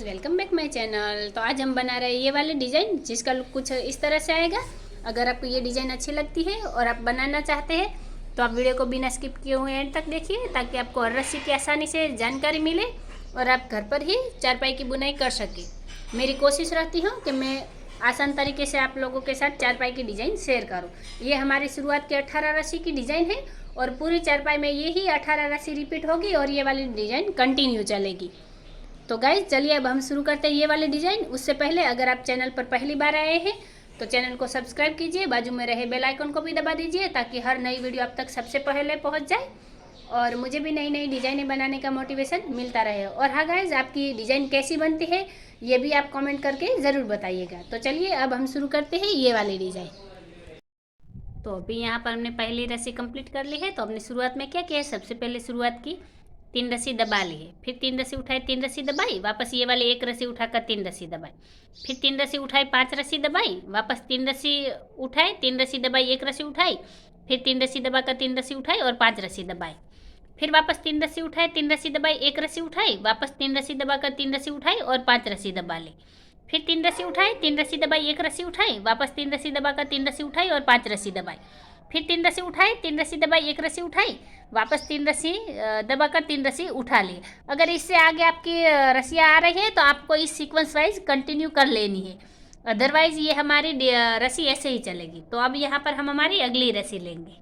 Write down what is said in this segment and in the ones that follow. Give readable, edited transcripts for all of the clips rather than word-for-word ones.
Welcome back my channel. तो आज हम बना रहे हैं ये वाले डिज़ाइन जिसका लुक कुछ इस तरह से आएगा। अगर आपको ये डिज़ाइन अच्छी लगती है और आप बनाना चाहते हैं तो आप वीडियो को बिना स्किप किए हुए एंड तक देखिए, ताकि आपको हर रस्सी की आसानी से जानकारी मिले और आप घर पर ही चारपाई की बुनाई कर सकें। मेरी कोशिश रहती है कि मैं आसान तरीके से आप लोगों के साथ चारपाई की डिज़ाइन शेयर करूँ। ये हमारी शुरुआत की 18 रस्सी की डिज़ाइन है और पूरी चारपाई में यही 18 रस्सी रिपीट होगी और ये वाली डिज़ाइन कंटिन्यू चलेगी। तो गाइज चलिए अब हम शुरू करते हैं ये वाले डिज़ाइन। उससे पहले अगर आप चैनल पर पहली बार आए हैं तो चैनल को सब्सक्राइब कीजिए, बाजू में रहे बेल आइकन को भी दबा दीजिए ताकि हर नई वीडियो आप तक सबसे पहले पहुंच जाए और मुझे भी नई नई डिज़ाइनें बनाने का मोटिवेशन मिलता रहे। और हाँ गाइज, आपकी डिज़ाइन कैसी बनती है ये भी आप कमेंट करके ज़रूर बताइएगा। तो चलिए अब हम शुरू करते हैं ये वाली डिज़ाइन। तो अभी यहाँ पर हमने पहली रस्सी कंप्लीट कर ली है। तो हमने शुरुआत में क्या किया है, सबसे पहले शुरुआत की 3 रस्सी दबा ली है, फिर 3 रस्सी उठाई, 3 रस्सी दबाई, वापस ये वाले 1 रस्सी उठाकर 3 रस्सी दबाई, फिर 3 रस्सी उठाई, 5 रस्सी दबाई, वापस 3 रस्सी उठाई, 3 रस्सी दबाई, 1 रस्सी उठाई, फिर 3 रस्सी दबाकर 3 रस्सी उठाई और 5 रस्सी दबाई, फिर वापस 3 रस्सी उठाई, 3 रस्सी दबाई, 1 रस्सी उठाई, वापस 3 रस्सी दबाकर 3 रस्सी उठाई और 5 रस्सी दबा ली, फिर 3 रस्सी उठाई, 3 रस्सी दबाई, 1 रस्सी उठाई, वापस 3 रस्सी दबाकर 3 रस्सी उठाई और 5 रस्सी दबाई, फिर 3 रस्सी उठाई, 3 रस्सी दबाई, 1 रस्सी उठाई, वापस 3 रस्सी दबाकर 3 रस्सी उठा ली। अगर इससे आगे आपकी रस्सियाँ आ रही है तो आपको इस सीक्वेंस वाइज कंटिन्यू कर लेनी है, अदरवाइज ये हमारी रस्सी ऐसे ही चलेगी। तो अब यहाँ पर हम हमारी अगली रस्सी लेंगे।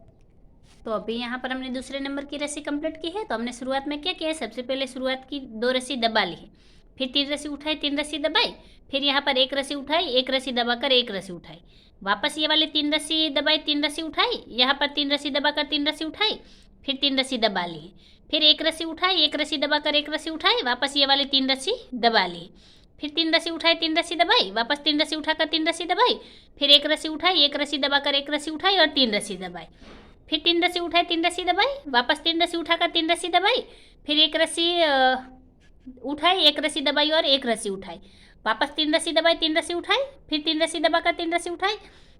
तो अभी यहाँ पर हमने दूसरे नंबर की रस्सी कंप्लीट की है। तो हमने शुरुआत में क्या किया है, सबसे पहले शुरुआत की 2 रस्सी दबा ली है, फिर 3 रस्सी उठाई, 3 रस्सी दबाई, फिर यहाँ पर 1 रस्सी उठाई, 1 रस्सी दबाकर 1 रस्सी उठाई, वापस ये वाले 3 रस्सी दबाई, 3 रस्सी उठाई, यहाँ पर 3 रस्सी दबाकर 3 रस्सी उठाई, फिर 3 रस्सी दबा ली, फिर 1 रस्सी उठाई, 1 रस्सी दबाकर 1 रस्सी उठाई, वापस ये वाले 3 रस्सी दबा ली, फिर 3 रस्सी उठाई, 3 रस्सी दबाई, वापस 3 रस्सी उठाकर 3 रस्सी दबाई, फिर 1 रस्सी उठाई, 1 रस्सी दबाकर 1 रस्सी उठाई और 3 रस्सी दबाई, फिर 3 रस्सी उठाई, 3 रस्सी दबाई, वापस 3 रस्सी उठाकर 3 रस्सी दबाई, फिर 1 रस्सी उठाई, 1 रस्सी दबाई और 1 रस्सी उठाई, वापस 3 रस्सी दबाई, 3 रस्सी उठाई, फिर 3 रस्सी दबाकर 3 रस्सी उठाई,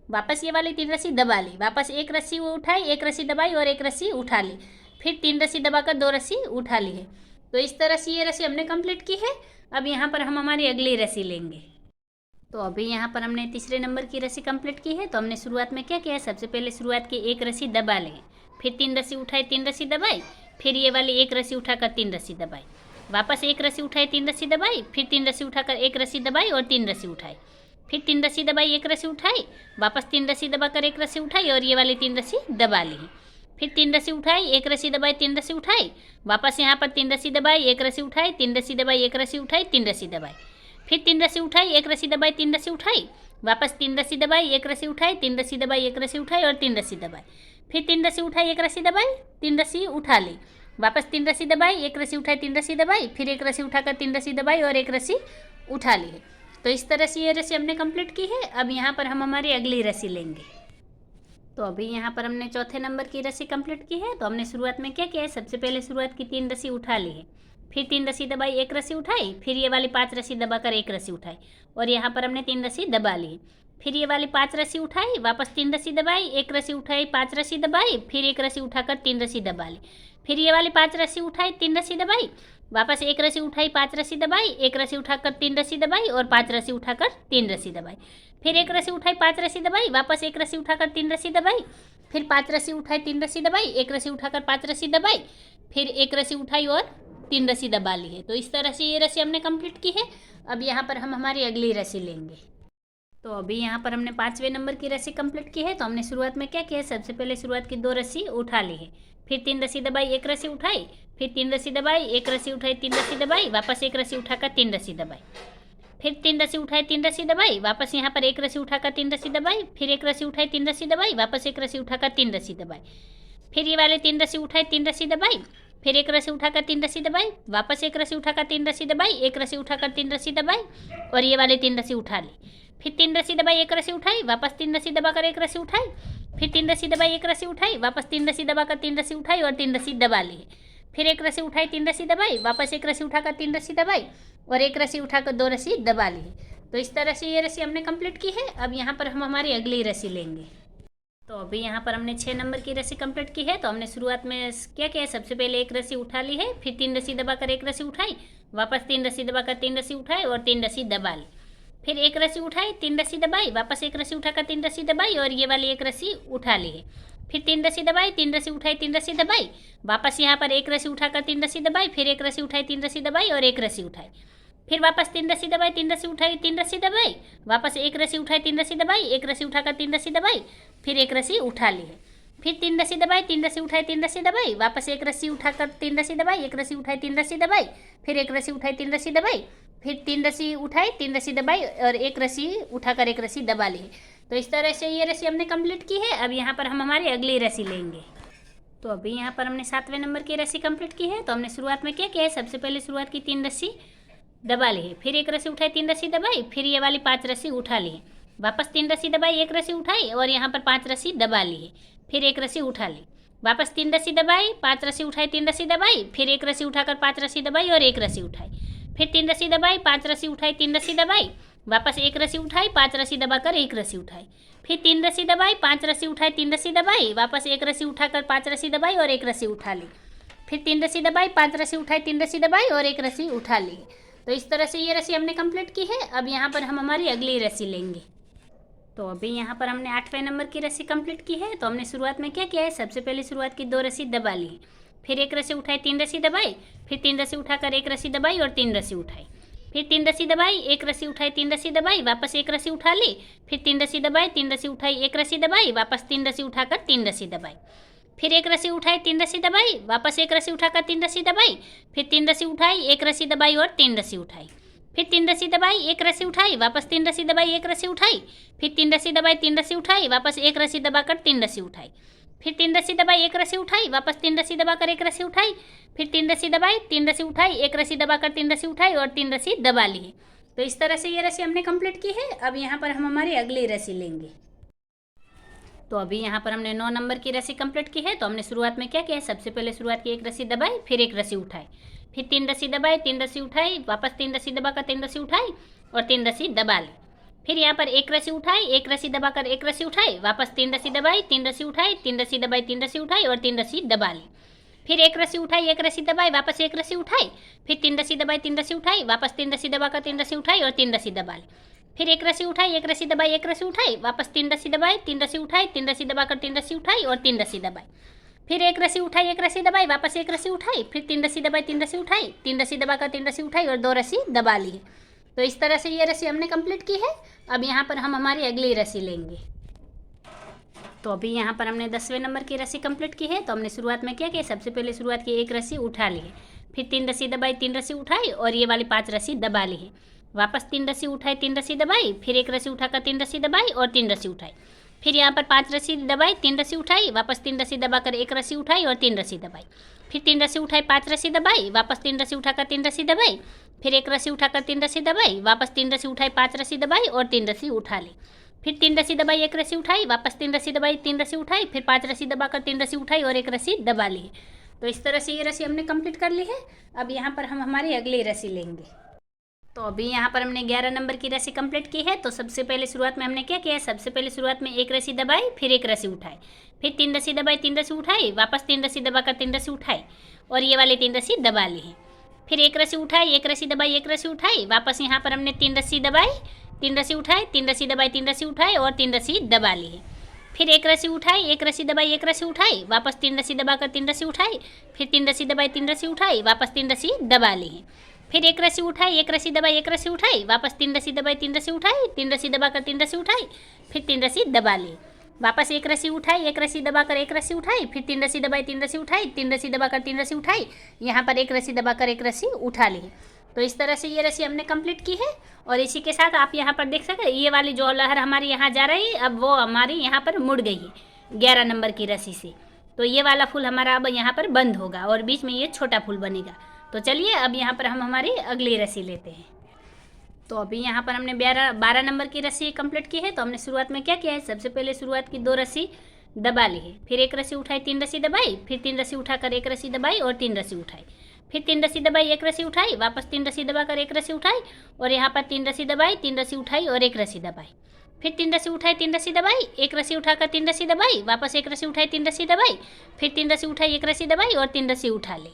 वापस ये वाली 3 रस्सी दबा ली, वापस 1 रस्सी उठाई, 1 रस्सी दबाई और 1 रस्सी उठा ली, फिर 3 रस्सी दबाकर 2 रस्सी उठा ली है। तो इस तरह से ये रस्सी हमने कंप्लीट की है। अब यहाँ पर हम हमारी अगली रस्सी लेंगे। तो अभी यहाँ पर हमने तीसरे नंबर की रस्सी कंप्लीट की है। तो हमने शुरुआत में क्या किया है, सबसे पहले शुरुआत की 1 रस्सी दबा ली, फिर 3 रस्सी उठाई, 3 रस्सी दबाई, फिर ये वाली 1 रस्सी उठाकर 3 रस्सी दबाई, वापस 1 रस्सी उठाई, 3 रस्सी दबाई, फिर 3 रस्सी उठाकर 1 रस्सी दबाई और 3 रस्सी उठाई, फिर 3 रस्सी दबाई, 1 रस्सी उठाई, वापस 3 रस्सी दबाकर 1 रस्सी उठाई और ये वाली 3 रस्सी दबा ली, फिर 3 रस्सी उठाई, 1 रस्सी दबाई, 3 रस्सी उठाई, वापस यहाँ पर 3 रस्सी दबाई, 1 रस्सी उठाई, 3 रस्सी दबाई, 1 रस्सी उठाई, 3 रस्सी दबाई, फिर 3 रस्सी उठाई, 1 रस्सी दबाई, 3 रस्सी उठाई, वापस 3 रस्सी दबाई, 1 रस्सी उठाई, 3 रस्सी दबाई, 1 रस्सी उठाई और 3 रस्सी दबाई, फिर 3 रस्सी उठाई, 1 रस्सी दबाई, 3 रस्सी उठा ली, वापस 3 रस्सी दबाई, 1 रस्सी उठाई, 3 रस्सी दबाई, फिर 1 रस्सी उठाकर 3 रस्सी दबाई और 1 रस्सी उठा ली है। तो इस तरह से ये रस्सी हमने कंप्लीट की है। अब यहाँ पर हम हमारी अगली रस्सी लेंगे। तो अभी यहाँ पर हमने चौथे नंबर की रस्सी कंप्लीट की है। तो हमने शुरुआत में क्या किया है, सबसे पहले शुरुआत की 3 रस्सी उठा ली है, फिर 3 रस्सी दबाई, 1 रस्सी उठाई, फिर ये वाली 5 रस्सी दबाकर 1 रस्सी उठाई और यहाँ पर हमने 3 रस्सी दबा ली, फिर ये वाली 5 रस्सी उठाई, वापस 3 रस्सी दबाई, 1 रस्सी उठाई, 5 रस्सी दबाई, फिर 1 रस्सी उठाकर 3 रस्सी दबा ली, फिर ये वाली 5 रस्सी उठाई, 3 रस्सी दबाई, वापस 1 रस्सी उठाई, 5 रस्सी दबाई, 1 रस्सी उठाकर 3 रस्सी दबाई और 5 रस्सी उठाकर 3 रस्सी दबाई, फिर 1 रस्सी उठाई, 5 रस्सी दबाई, वापस 1 रस्सी उठाकर 3 रस्सी दबाई, फिर 5 रस्सी उठाई, 3 रस्सी दबाई, 1 रस्सी उठाकर 5 रस्सी दबाई, फिर 1 रस्सी उठाई और 3 रस्सी दबा ली है। तो इस तरह से ये रस्सी हमने कंप्लीट की है। अब यहाँ पर हम हमारी अगली रस्सी लेंगे। तो अभी यहाँ पर हमने 5वें नंबर की रस्सी कंप्लीट की है। तो हमने शुरुआत में क्या किया है, सबसे पहले शुरुआत की 2 रस्सी उठा ली है, फिर 3 रस्सी दबाई, 1 रस्सी उठाई, फिर 3 रस्सी दबाई, 1 रस्सी उठाई, 3 रस्सी दबाई, वापस 1 रस्सी उठाकर 3 रस्सी दबाई, फिर 3 रस्सी उठाई, 3 रस्सी दबाई, वापस यहाँ पर 1 रस्सी उठाकर 3 रस्सी दबाई, फिर 1 रस्सी उठाई, 3 रस्सी दबाई, वापस 1 रस्सी उठाकर 3 रस्सी दबाई, फिर ये वाले 3 रस्सी उठाई, 3 रस्सी दबाई, फिर 1 रस्सी उठाकर 3 रस्सी दबाई, वापस 1 रस्सी उठाकर 3 रस्सी दबाई, 1 रस्सी उठाकर 3 रस्सी दबाई और ये वाले 3 रस्सी उठा ली, फिर 3 रस्सी दबाई, 1 रस्सी उठाई, वापस 3 रस्सी दबाकर 1 रस्सी उठाई, फिर 3 रस्सी दबाई, 1 रस्सी उठाई, वापस 3 रस्सी दबाकर 3 रस्सी उठाई और 3 रस्सी दबा ली, फिर 1 रस्सी उठाई, 3 रस्सी दबाई, वापस 1 रस्सी उठाकर 3 रस्सी दबाई और 1 रस्सी उठाकर 2 रस्सी दबा ली। तो इस तरह से ये रस्सी हमने कंप्लीट की है। अब यहाँ पर हम हमारी अगली रस्सी लेंगे। तो अभी यहाँ पर हमने 6 नंबर की रस्सी कंप्लीट की है। तो हमने शुरुआत में क्या किया है, सबसे पहले 1 रस्सी उठा ली है, फिर 3 रस्सी दबाकर 1 रस्सी उठाई, वापस 3 रस्सी दबाकर 3 रस्सी उठाई और 3 रस्सी दबा ली। फिर एक रस्सी उठाई, 3 रस्सी दबाई, वापस एक रस्सी उठाकर 3 रस्सी दबाई और ये वाली एक रस्सी उठा ली है। फिर 3 रस्सी दबाई, 3 रस्सी उठाई, 3 रस्सी दबाई, वापस यहाँ पर एक रस्सी उठाकर 3 रस्सी दबाई, फिर एक रस्सी उठाई, 3 रस्सी दबाई और एक रस्सी उठाई। फिर वापस 3 रस्सी दबाई, 3 रस्सी उठाई, 3 रस्सी दबाई, वापस एक रस्सी उठाई, 3 रस्सी दबाई, एक रस्सी उठाकर 3 रस्सी दबाई, फिर एक रस्सी उठा ली है। फिर 3 रस्सी दबाई, 3 रस्सी उठाई, 3 रस्सी दबाई, वापस एक रस्सी उठाकर 3 रस्सी दबाई, एक रस्सी उठाई, 3 रस्सी दबाई, फिर एक रस्सी उठाई, 3 रस्सी दबाई, फिर 3 रस्सी उठाई, 3 रस्सी दबाई और एक रस्सी उठाकर एक रस्सी दबा ली है। तो इस तरह से ये रस्सी हमने कंप्लीट की है। अब यहाँ पर हम हमारी अगली रस्सी लेंगे। तो अभी यहाँ पर हमने 7वें नंबर की रस्सी कंप्लीट की है। तो हमने शुरुआत में क्या किया है, सबसे पहले शुरुआत की 3 रस्सी दबा ली है, फिर एक रस्सी उठाई, 3 रस्सी दबाई, फिर ये वाली 5 रस्सी उठा ली है, वापस 3 रस्सी दबाई, एक रस्सी उठाई और यहाँ पर 5 रस्सी दबा ली है, फिर एक रस्सी उठा ली, वापस 3 रस्सी दबाई, 5 रस्सी उठाई, 3 रस्सी दबाई, फिर एक रस्सी उठाकर 5 रस्सी दबाई और एक रस्सी उठाई, फिर 3 रस्सी दबाई, 5 रस्सी उठाई, 3 रस्सी दबाई, वापस एक रस्सी उठाई, 5 रस्सी दबाकर एक रस्सी उठाई, फिर 3 रस्सी दबाई, 5 रस्सी उठाई, 3 रस्सी दबाई, वापस एक रस्सी उठाकर 5 रस्सी दबाई और एक रस्सी उठा ली, फिर 3 रस्सी दबाई, 5 रस्सी उठाई, 3 रस्सी दबाई और एक रस्सी उठा ली। तो इस तरह से ये रस्सी हमने कंप्लीट की है। अब यहाँ पर हम हमारी अगली रस्सी लेंगे। तो अभी यहाँ पर हमने 8वें नंबर की रस्सी कंप्लीट की है। तो हमने शुरुआत में क्या किया है, सबसे पहले शुरुआत की 2 रस्सी दबा ली है, फिर एक रस्सी उठाई, 3 रस्सी दबाई, फिर 3 रस्सी उठाकर एक रस्सी दबाई और 3 रस्सी उठाई, फिर 3 रस्सी दबाई, एक रस्सी उठाई, 3 रस्सी दबाई, वापस एक रस्सी उठा ली, फिर 3 रस्सी दबाई, 3 रस्सी उठाई, एक रस्सी दबाई, वापस 3 रस्सी उठाकर 3 रस्सी दबाई, फिर एक रस्सी उठाई, 3 रस्सी दबाई, वापस एक रस्सी उठाकर 3 रस्सी दबाई, फिर 3 रस्सी उठाई, एक रस्सी दबाई और 3 रस्सी उठाई, फिर 3 रस्सी दबाई, एक रस्सी उठाई, वापस 3 रस्सी दबाई, एक रस्सी उठाई, फिर 3 रस्सी दबाई, 3 रस्सी उठाई, वापस एक रस्सी दबाकर 3 रस्सी उठाई, फिर 3 रस्सी दबाई, एक रस्सी उठाई, वापस 3 रस्सी दबाकर एक रस्सी उठाई, फिर 3 रस्सी दबाई, 3 रस्सी उठाई, एक रस्सी दबाकर 3 रस्सी उठाई और 3 रस्सी दबा ली है। तो इस तरह से ये रस्सी हमने कंप्लीट की है। अब यहाँ पर हम हमारी अगली रस्सी लेंगे। तो अभी यहाँ पर हमने 9 नंबर की रस्सी कंप्लीट की है। तो हमने शुरुआत में क्या किया है, सबसे पहले शुरुआत की 1 रस्सी दबाई, फिर एक रस्सी उठाई, फिर 3 रस्सी दबाई, 3 रस्सी उठाई, वापस 3 रस्सी दबाकर 3 रस्सी उठाई और 3 रस्सी दबा ली, फिर यहाँ पर एक रस्सी उठाई, एक रस्सी दबाकर एक रस्सी उठाई, वापस 3 रस्सी दबाई, 3 रस्सी उठाई, 3 रस्सी दबाई, 3 रस्सी उठाई और 3 रस्सी दबा ली, फिर एक रस्सी उठाई, एक रस्सी दबाई, वापस एक रस्सी उठाई, फिर 3 रस्सी दबाई, 3 रस्सी उठाई, वापस 3 रस्सी दबाकर 3 रस्सी उठाई और 3 रस्सी दबा ली, फिर एक रस्सी उठाई, एक रस्सी दबाई, एक रस्सी उठाई, वापस 3 रस्सी दबाई, 3 रस्सी उठाई, 3 रस्सी दबाकर 3 रस्सी उठाई और 3 रस्सी दबाई, फिर एक रस्सी उठाई, एक रस्सी दबाई, वापस एक रस्सी उठाई, फिर 3 रस्सी दबाई, 3 रस्सी उठाई, 3 रस्सी दबाकर 3 रस्सी उठाई और 2 रस्सी दबा ली है। तो इस तरह से ये रस्सी हमने कंप्लीट की है। अब यहाँ पर हम हमारी अगली रस्सी लेंगे। तो अभी यहाँ पर हमने 10वें नंबर की रस्सी कंप्लीट की है। तो हमने शुरुआत में क्या किया, सबसे पहले शुरुआत की 1 रस्सी उठा ली है, फिर 3 रस्सी दबाई, 3 रस्सी उठाई और ये वाली 5 रस्सी दबा ली है, वापस 3 रस्सी उठाई, 3 रस्सी दबाई, फिर एक रस्सी उठाकर 3 रस्सी दबाई और 3 रस्सी उठाई, फिर यहाँ पर 5 रस्सी दबाई, 3 रस्सी उठाई, वापस 3 रस्सी दबाकर एक रस्सी उठाई और 3 रस्सी दबाई, फिर 3 रस्सी उठाई, 5 रस्सी दबाई, वापस 3 रस्सी उठाकर 3 रस्सी दबाई, फिर एक रस्सी उठाकर 3 रस्सी दबाई, वापस 3 रस्सी उठाई, 5 रस्सी दबाई और 3 रस्सी उठा ली, फिर 3 रस्सी दबाई, एक रस्सी उठाई, वापस 3 रस्सी दबाई, 3 रस्सी उठाई, फिर 5 रस्सी दबाकर 3 रस्सी उठाई और एक रस्सी दबा ली है। तो इस तरह से ये रस्सी हमने कंप्लीट कर ली है। अब यहाँ पर हम हमारी अगली रस्सी लेंगे। तो अभी यहाँ पर हमने 11 नंबर की रस्सी कंप्लीट की है। तो सबसे पहले शुरुआत में हमने क्या किया है, सबसे पहले शुरुआत में 1 रस्सी दबाई, फिर एक रस्सी उठाई, फिर 3 रस्सी दबाई, 3 रस्सी उठाई, वापस 3 रस्सी दबाकर 3 रस्सी उठाई और ये वाली 3 रस्सी दबा ली है, फिर एक रस्सी उठाई, एक रस्सी दबाई, एक रस्सी उठाई, वापस यहाँ पर हमने 3 रस्सी दबाई, 3 रस्सी उठाई, 3 रस्सी दबाई, 3 रस्सी उठाई और 3 रस्सी दबा ली है, फिर एक रस्सी उठाई, एक रस्सी दबाई, एक रस्सी उठाई, वापस 3 रस्सी दबाकर 3 रस्सी उठाई, फिर 3 रस्सी दबाई, 3 रस्सी उठाई, वापस 3 रस्सी दबा ली है, फिर एक रस्सी उठाई, एक रस्सी दबाई, एक रस्सी उठाई, वापस 3 रस्सी दबाई, 3 रस्सी उठाई, 3 रस्सी दबाकर 3 रस्सी उठाई, फिर 3 रस्सी दबा ली, वापस एक रस्सी उठाई, एक रस्सी दबाकर एक रस्सी उठाई, फिर 3 रस्सी दबाई, 3 रस्सी उठाई, 3 रस्सी दबाकर 3 रस्सी उठाई, यहाँ पर एक रस्सी दबाकर एक रस्सी उठा ली। तो इस तरह से ये रस्सी हमने कंप्लीट की है। और इसी के साथ आप यहाँ पर देख सकते हैं, ये वाली जो लहर हमारी यहाँ जा रही है, अब वो हमारी यहाँ पर मुड़ गई है 11 नंबर की रस्सी से। तो ये वाला फूल हमारा अब यहाँ पर बंद होगा और बीच में ये छोटा फूल बनेगा। तो चलिए अब यहाँ पर हम हमारी अगली रस्सी लेते हैं। तो अभी यहाँ पर हमने 12 नंबर की रस्सी कंप्लीट की है। तो हमने शुरुआत में क्या किया है, सबसे पहले शुरुआत की 2 रस्सी दबा ली है, फिर एक रस्सी उठाई, 3 रस्सी दबाई, फिर 3 रस्सी उठाकर एक रस्सी दबाई और 3 रस्सी उठाई, फिर 3 रस्सी दबाई, एक रस्सी उठाई, वापस 3 रस्सी दबाकर एक रस्सी उठाई और यहाँ पर 3 रस्सी दबाई, 3 रस्सी उठाई और एक रस्सी दबाई, फिर 3 रस्सी उठाई, 3 रस्सी दबाई, एक रस्सी उठाकर 3 रस्सी दबाई, वापस एक रस्सी उठाई, 3 रस्सी दबाई, फिर 3 रस्सी उठाई, एक रस्सी दबाई और 3 रस्सी उठा ली,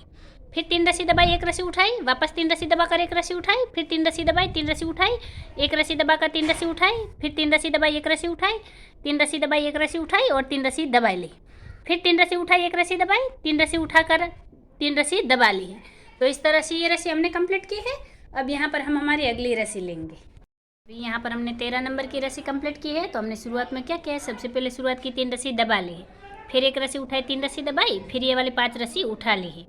फिर 3 रस्सी दबाई, एक रस्सी उठाई, वापस 3 रस्सी दबाकर एक रस्सी उठाई, फिर 3 रस्सी दबाई, 3 रस्सी उठाई, एक रस्सी दबाकर 3 रस्सी उठाई, फिर 3 रस्सी दबाई, एक रस्सी उठाई, 3 रस्सी दबाई, एक रस्सी उठाई और 3 रस्सी दबाई ली। फिर 3 रस्सी उठाई, एक रस्सी दबाई, 3 रस्सी उठाकर 3 रस्सी दबा ली है। तो इस तरह से ये रस्सी हमने कंप्लीट की है। अब यहाँ पर हम हमारी अगली रस्सी लेंगे। अभी यहाँ पर हमने 13 नंबर की रस्सी कंप्लीट की है। तो हमने शुरुआत में क्या किया है, सबसे पहले शुरुआत की 3 रस्सी दबा ली है, फिर एक रस्सी उठाई, 3 रस्सी दबाई, फिर ये वाली 5 रस्सी उठा ली है,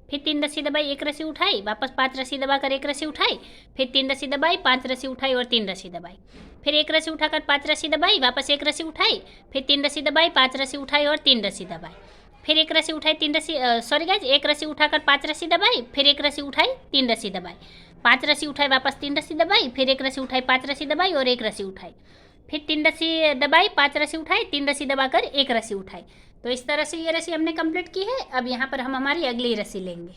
फिर 3 रस्सी दबाई, एक रस्सी उठाई, वापस 5 रस्सी दबाकर एक रस्सी उठाई, फिर 3 रस्सी दबाई, 5 रस्सी उठाई और 3 रस्सी दबाई, फिर एक रस्सी उठाकर 5 रस्सी दबाई, वापस एक रस्सी उठाई, फिर 3 रस्सी दबाई, 5 रस्सी उठाई और 3 रस्सी दबाई, फिर एक रस्सी उठाई, 3 रस्सी सॉरी गाइज, एक रस्सी उठाकर 5 रस्सी दबाई, फिर एक रस्सी उठाई, 3 रस्सी दबाई, 5 रस्सी उठाई, वापस 3 रस्सी दबाई, फिर एक रस्सी उठाई, 5 रस्सी दबाई और एक रस्सी उठाई, फिर 3 रस्सी दबाई, 5 रस्सी उठाई, 3 रस्सी दबाकर एक रस्सी उठाई। तो इस तरह से ये रस्सी हमने कंप्लीट की है। अब यहाँ पर हम हमारी अगली रस्सी लेंगे।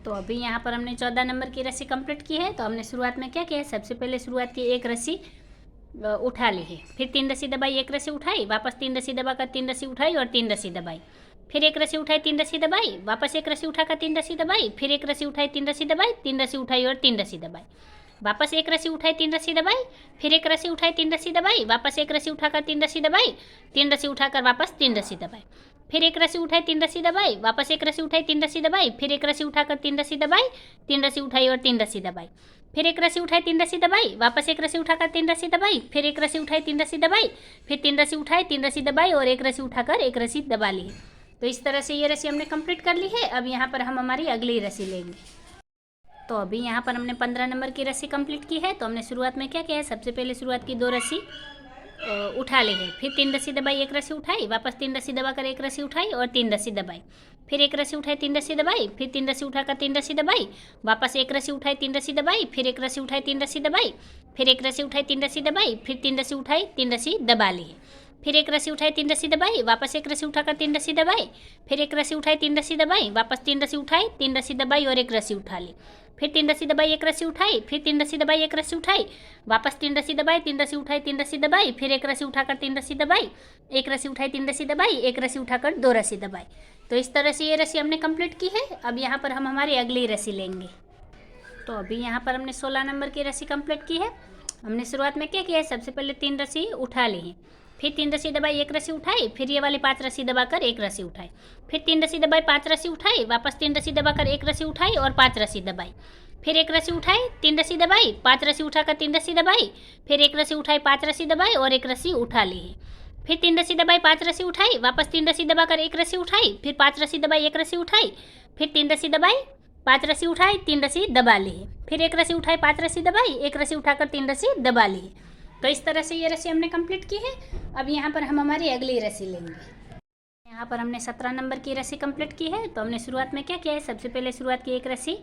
तो अभी यहाँ पर हमने 14 नंबर की रस्सी कंप्लीट की है। तो हमने शुरुआत में क्या किया है, सबसे पहले शुरुआत की एक रस्सी उठा ली है, फिर 3 रस्सी दबाई, एक रस्सी उठाई, वापस 3 रस्सी दबाकर 3 रस्सी उठाई और 3 रस्सी दबाई, फिर एक रस्सी उठाई, 3 रस्सी दबाई, वापस एक रस्सी उठाकर 3 रस्सी दबाई, फिर एक रस्सी उठाई, 3 रस्सी दबाई, 3 रस्सी उठाई और 3 रस्सी दबाई, वापस एक रस्सी उठाई, 3 रस्सी दबाई, फिर एक रस्सी उठाई, 3 रस्सी दबाई, वापस एक रस्सी उठाकर 3 रस्सी दबाई, 3 रस्सी उठाकर वापस 3 रस्सी दबाई, फिर एक रस्सी उठाई, 3 रस्सी दबाई, वापस एक रस्सी उठाई, 3 रस्सी दबाई, फिर एक रस्सी उठाकर 3 रस्सी दबाई, 3 रस्सी उठाई और 3 रस्सी दबाई, फिर एक रस्सी उठाई, 3 रस्सी दबाई, वापस एक रस्सी उठाकर 3 रस्सी दबाई, फिर एक रस्सी उठाई, 3 रस्सी दबाई, फिर 3 रस्सी उठाई, 3 रस्सी दबाई और एक रस्सी उठाकर एक रस्सी दबा ली। तो इस तरह से ये रस्सी हमने कंप्लीट कर ली है। अब यहाँ पर हम हमारी अगली रस्सी लेंगे। तो अभी यहाँ पर हमने 15 नंबर की रस्सी कंप्लीट की है। तो हमने शुरुआत में क्या किया है, सबसे पहले शुरुआत की 2 रस्सी उठा ली है, फिर 3 रस्सी दबाई, एक रस्सी उठाई, वापस 3 रस्सी दबाकर एक रस्सी उठाई और 3 रस्सी दबाई, फिर एक रस्सी उठाई, 3 रस्सी दबाई, फिर 3 रस्सी उठाकर 3 रस्सी दबाई, वापस एक रस्सी उठाई, 3 रस्सी दबाई, फिर एक रस्सी उठाई, 3 रस्सी दबाई, फिर एक रस्सी उठाई, 3 रस्सी दबाई, फिर 3 रस्सी उठाई, 3 रस्सी दबा ली है, फिर एक रस्सी उठाई, 3 रस्सी दबाई, वापस एक रस्सी उठाकर 3 रस्सी दबाई, फिर एक रस्सी उठाई, 3 रस्सी दबाई, वापस 3 रस्सी उठाई, 3 रस्सी दबाई और एक रस्सी उठा ली, फिर 3 रस्सी दबाई, एक रस्सी उठाई, फिर 3 रस्सी दबाई, एक रस्सी उठाई, वापस 3 रस्सी दबाई, 3 रस्सी उठाई, 3 रस्सी दबाई, फिर एक रस्सी उठाकर 3 रस्सी दबाई, एक रस्सी उठाई, 3 रस्सी दबाई, एक रस्सी उठाकर 2 रस्सी दबाई। तो इस तरह से ये रस्सी हमने कंप्लीट की है। अब यहाँ पर हम हमारी अगली रस्सी लेंगे। तो अभी यहाँ पर हमने 16 नंबर की रस्सी कंप्लीट की है। हमने शुरुआत में क्या किया है, सबसे पहले 3 रस्सी उठा ली है, फिर 3 रस्सी दबाई, एक रस्सी उठाई, फिर ये वाली 5 रस्सी दबाकर एक रस्सी उठाई, फिर 3 रस्सी दबाई, 5 रस्सी उठाई, वापस 3 रस्सी दबाकर एक रस्सी उठाई और 5 रस्सी दबाई, फिर एक रस्सी उठाई, 3 रस्सी दबाई, 5 रस्सी उठाकर 3 रस्सी दबाई, फिर एक रस्सी उठाई, 5 रस्सी दबाई और एक रस्सी उठा ली है, फिर 3 रस्सी दबाई, 5 रस्सी उठाई, वापस 3 रस्सी दबाकर एक रस्सी उठाई, फिर 5 रस्सी दबाई, एक रस्सी उठाई, फिर 3 रस्सी दबाई, 5 रस्सी उठाई, 3 रस्सी दबा ली है, फिर एक रस्सी उठाई, 5 रस्सी दबाई, एक रस्सी उठाकर 3 रस्सी दबा ली है। तो इस तरह से ये रस्सी हमने कंप्लीट की है। अब यहाँ पर हम हमारी अगली रस्सी लेंगे। यहाँ पर हमने 17 नंबर की रस्सी कंप्लीट की है। तो हमने शुरुआत में क्या किया है, सबसे पहले शुरुआत की एक रस्सी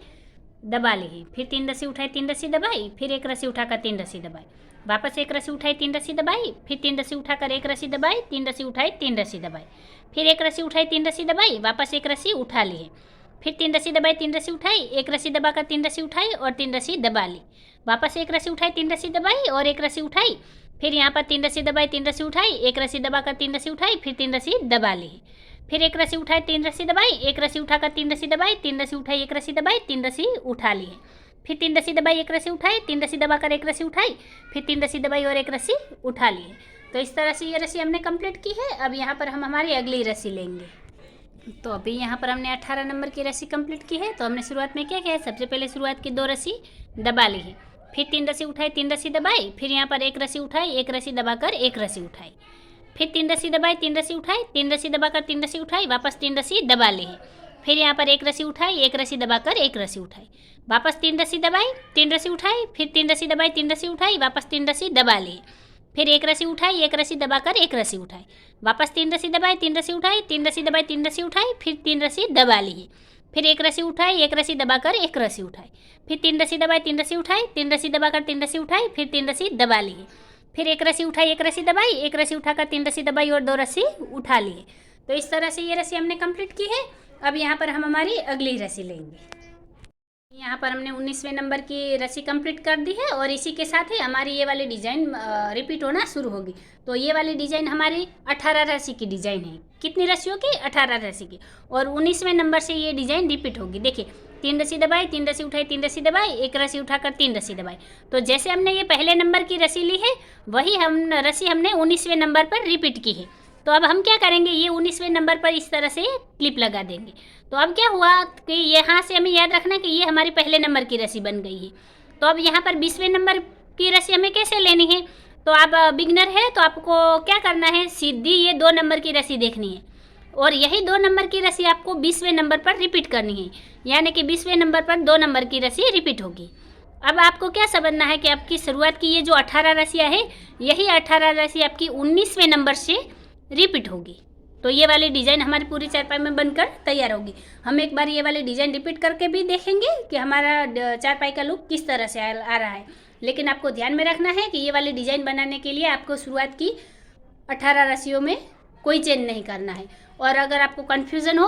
दबा ली है, फिर 3 रस्सी उठाई, 3 रस्सी दबाई, फिर एक रस्सी उठाकर 3 रस्सी दबाई, वापस एक रस्सी उठाई, 3 रस्सी दबाई, फिर 3 रस्सी उठाकर एक रस्सी दबाई, 3 रस्सी उठाई, 3 रस्सी दबाई, फिर एक रस्सी उठाई, 3 रस्सी दबाई, वापस एक रस्सी उठा ली है, फिर 3 रस्सी दबाई, 3 रस्सी उठाई, एक रस्सी दबाकर 3 रस्सी उठाई और 3 रस्सी दबा ली, वापस एक रस्सी उठाई, 3 रस्सी दबाई और एक रस्सी उठाई, फिर यहाँ पर 3 रस्सी दबाई, 3 रस्सी उठाई, एक रस्सी दबाकर 3 रस्सी उठाई, फिर 3 रस्सी दबा ली, फिर एक रस्सी उठाई, 3 रस्सी दबाई, एक रस्सी उठाकर 3 रस्सी दबाई, 3 रस्सी उठाई, एक रस्सी दबाई, 3 रस्सी उठा ली है, फिर 3 रस्सी दबाई, एक रस्सी उठाई, 3 रस्सी दबाकर एक रस्सी उठाई, फिर 3 रस्सी दबाई और एक रस्सी उठा ली है। तो इस तरह से ये रस्सी हमने कंप्लीट की है। अब यहाँ पर हम हमारी अगली रस्सी लेंगे। तो अभी यहाँ पर हमने 18 नंबर की रस्सी कंप्लीट की है। तो हमने शुरुआत में क्या किया है, सबसे पहले शुरुआत की 2 रस्सी दबा ली है, फिर 3 रस्सी उठाई, 3 रस्सी दबाई, फिर यहाँ पर एक रस्सी उठाई, एक रस्सी दबाकर एक रस्सी उठाई, फिर 3 रस्सी दबाई, 3 रस्सी उठाई, 3 रस्सी दबाकर 3 रस्सी उठाई, वापस 3 रस्सी दबा ली है, फिर यहाँ पर एक रस्सी उठाई, एक रस्सी दबाकर एक रस्सी उठाई, वापस 3 रस्सी दबाई, 3 रस्सी उठाई, फिर 3 रस्सी दबाई, 3 रस्सी उठाई, वापस 3 रस्सी दबा ली, फिर एक रस्सी उठाई, एक रस्सी दबाकर एक रस्सी उठाई, वापस 3 रस्सी दबाई, 3 रस्सी उठाई, 3 रस्सी दबाई, 3 रस्सी उठाई, फिर 3 रस्सी दबा ली, फिर एक रस्सी उठाई, एक रस्सी दबाकर एक रस्सी उठाई, फिर 3 रस्सी दबाई, 3 रस्सी उठाई, 3 रस्सी दबाकर 3 रस्सी उठाई, फिर 3 रस्सी दबा ली, फिर एक रस्सी उठाई, एक रस्सी दबाई, एक रस्सी उठाकर 3 रस्सी दबाई और 2 रस्सी उठा ली। तो इस तरह से ये रस्सी हमने कंप्लीट की है। अब यहाँ पर हम हमारी अगली रस्सी लेंगे। यहाँ पर हमने 19वें नंबर की रस्सी कंप्लीट कर दी है और इसी के साथ ही हमारी ये वाली डिज़ाइन रिपीट होना शुरू होगी। तो ये वाली डिज़ाइन हमारी 18 रस्सी की डिज़ाइन है। कितनी रस्सियों की? 18 रस्सी की। और 19वें नंबर से ये डिज़ाइन रिपीट होगी। देखिए, 3 रस्सी दबाई, 3 रस्सी उठाई, 3 रस्सी दबाई, 1 रस्सी उठाकर 3 रस्सी दबाई। तो जैसे हमने ये पहले नंबर की रस्सी ली है, वही रस्सी हमने 19वें नंबर पर रिपीट की है। तो अब हम क्या करेंगे, ये 19वें नंबर पर इस तरह से क्लिप लगा देंगे। तो अब क्या हुआ कि यहाँ से हमें याद रखना कि ये हमारी पहले नंबर की रस्सी बन गई है। तो अब यहाँ पर 20वें नंबर की रस्सी हमें कैसे लेनी है? तो आप बिगनर है तो आपको क्या करना है, सीधी ये 2 नंबर की रस्सी देखनी है और यही 2 नंबर की रस्सी आपको 20वें नंबर पर रिपीट करनी है। यानी कि 20वें नंबर पर 2 नंबर की रस्सी रिपीट होगी। अब आपको क्या समझना है कि आपकी शुरुआत की ये जो 18 रस्सियाँ है, यही 18 रस्सी आपकी 19वें नंबर से रिपीट होगी। तो ये वाली डिज़ाइन हमारी पूरी चारपाई में बनकर तैयार होगी। हम एक बार ये वाली डिज़ाइन रिपीट करके भी देखेंगे कि हमारा चारपाई का लुक किस तरह से आ रहा है। लेकिन आपको ध्यान में रखना है कि ये वाली डिज़ाइन बनाने के लिए आपको शुरुआत की 18 रस्सियों में कोई चेंज नहीं करना है। और अगर आपको कन्फ्यूज़न हो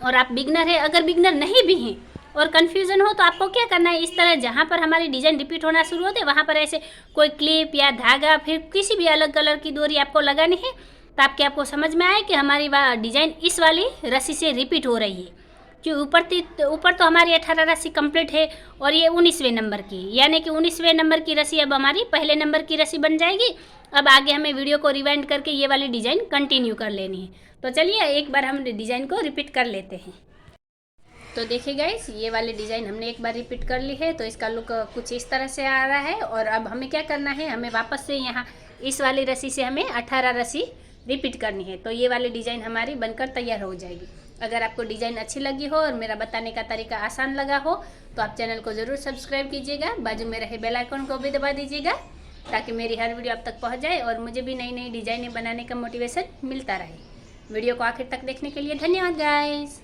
और आप बिगनर है, अगर बिगनर नहीं भी हैं और कन्फ्यूज़न हो, तो आपको क्या करना है, इस तरह जहाँ पर हमारी डिज़ाइन रिपीट होना शुरू होते वहाँ पर ऐसे कोई क्लिप या धागा फिर किसी भी अलग कलर की डोरी आपको लगानी है, ताकि आपको समझ में आए कि हमारी डिज़ाइन इस वाली रस्सी से रिपीट हो रही है। कि ऊपर तो हमारी 18 रस्सी कंप्लीट है और ये 19वें नंबर की, यानी कि 19वें नंबर की रस्सी अब हमारी पहले नंबर की रस्सी बन जाएगी। अब आगे हमें वीडियो को रिवाइंड करके ये वाली डिज़ाइन कंटिन्यू कर लेनी है। तो चलिए एक बार हम डिज़ाइन को रिपीट कर लेते हैं। तो देखिए गाइस, ये वाली डिज़ाइन हमने एक बार रिपीट कर ली है। तो इसका लुक कुछ इस तरह से आ रहा है। और अब हमें क्या करना है, हमें वापस से यहाँ इस वाली रस्सी से हमें 18 रस्सी रिपीट करनी है। तो ये वाली डिज़ाइन हमारी बनकर तैयार हो जाएगी। अगर आपको डिज़ाइन अच्छी लगी हो और मेरा बताने का तरीका आसान लगा हो तो आप चैनल को ज़रूर सब्सक्राइब कीजिएगा। बाजू में रहे बेल आइकन को भी दबा दीजिएगा ताकि मेरी हर वीडियो आप तक पहुंच जाए और मुझे भी नई नई डिज़ाइनें बनाने का मोटिवेशन मिलता रहे। वीडियो को आखिर तक देखने के लिए धन्यवाद गाइस।